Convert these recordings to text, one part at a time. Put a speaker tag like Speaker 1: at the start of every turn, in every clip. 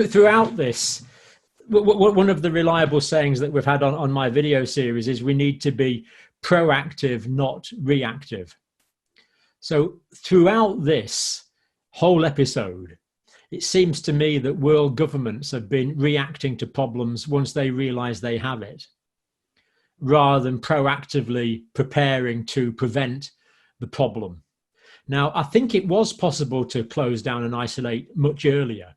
Speaker 1: Throughout this, one of the reliable sayings that we've had on my video series is we need to be proactive, not reactive. So throughout this whole episode, it seems to me that world governments have been reacting to problems once they realize they have it, rather than proactively preparing to prevent the problem. Now, I think it was possible to close down and isolate much earlier.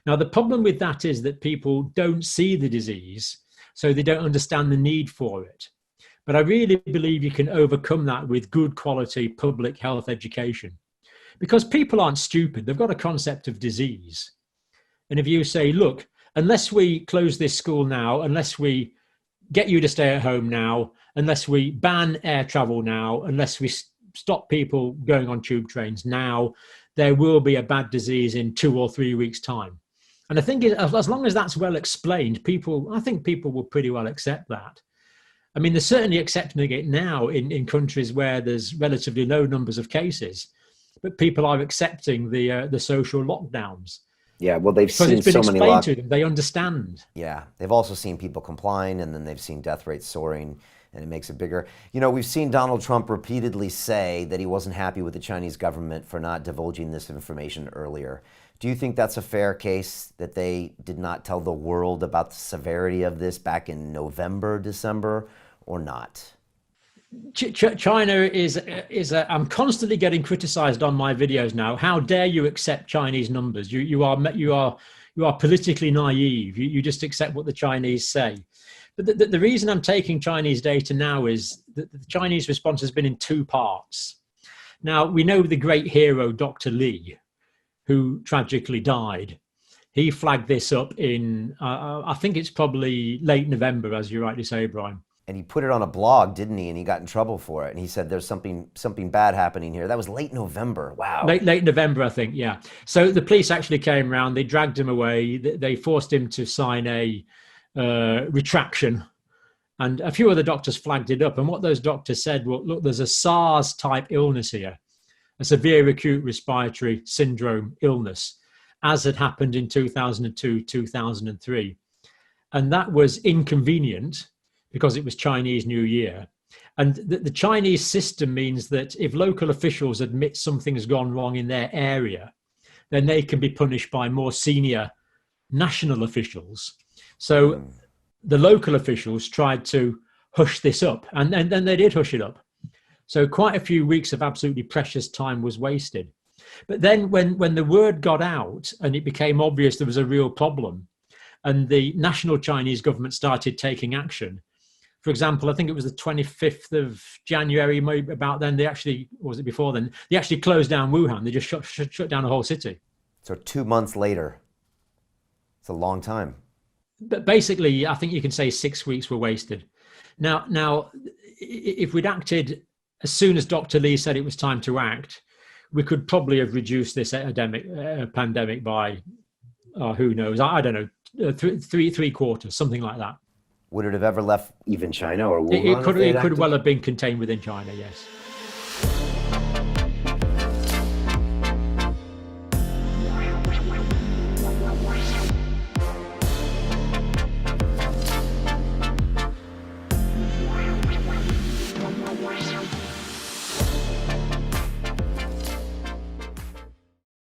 Speaker 1: Now, the problem with that is that people don't see the disease, so they don't understand the need for it. But I really believe you can overcome that with good quality public health education, because people aren't stupid. They've got a concept of disease. And if you say, look, unless we close this school now, unless we get you to stay at home now, unless we ban air travel now, unless we stop people going on tube trains now, there will be a bad disease in 2 or 3 weeks' time. And I think as long as that's well explained, I think people will pretty well accept that. I mean, they're certainly accepting it now in countries where there's relatively low numbers of cases, but people are accepting the social lockdowns.
Speaker 2: Yeah, well, they've seen so many
Speaker 1: explained to them, they understand.
Speaker 2: Yeah, they've also seen people complying, and then they've seen death rates soaring, and it makes it bigger. You know, we've seen Donald Trump repeatedly say that he wasn't happy with the Chinese government for not divulging this information earlier. Do you think that's a fair case, that they did not tell the world about the severity of this back in November, December, or not?
Speaker 1: China is I'm constantly getting criticized on my videos now. How dare you accept Chinese numbers? You are politically naive. You just accept what the Chinese say. But the reason I'm taking Chinese data now is that the Chinese response has been in 2 parts. Now, we know the great hero, Dr. Li, who tragically died. He flagged this up in, I think it's probably late November, as you rightly say, Brian.
Speaker 2: And he put it on a blog, didn't he? And he got in trouble for it. And he said, there's something bad happening here. That was late November. Wow.
Speaker 1: Late November, I think. Yeah. So the police actually came around. They dragged him away. They forced him to sign a retraction. And a few other doctors flagged it up. And what those doctors said, well, look, there's a SARS type illness here, a severe acute respiratory syndrome illness, as had happened in 2002, 2003. And that was inconvenient, because it was Chinese New Year. And the Chinese system means that if local officials admit something has gone wrong in their area, then they can be punished by more senior national officials. So the local officials tried to hush this up, and then they did hush it up. So quite a few weeks of absolutely precious time was wasted. But then when the word got out and it became obvious there was a real problem, and the national Chinese government started taking action. For example, I think it was the 25th of January, maybe about then, they actually, or was it before then? They actually closed down Wuhan. They just shut down the whole city.
Speaker 2: So 2 months later. It's a long time.
Speaker 1: But basically, I think you can say 6 weeks were wasted. Now, if we'd acted as soon as Dr. Li said it was time to act, we could probably have reduced this pandemic by, who knows, I don't know, three quarters, something like that.
Speaker 2: Would it have ever left even China or Wuhan?
Speaker 1: It could well have been contained within China, yes.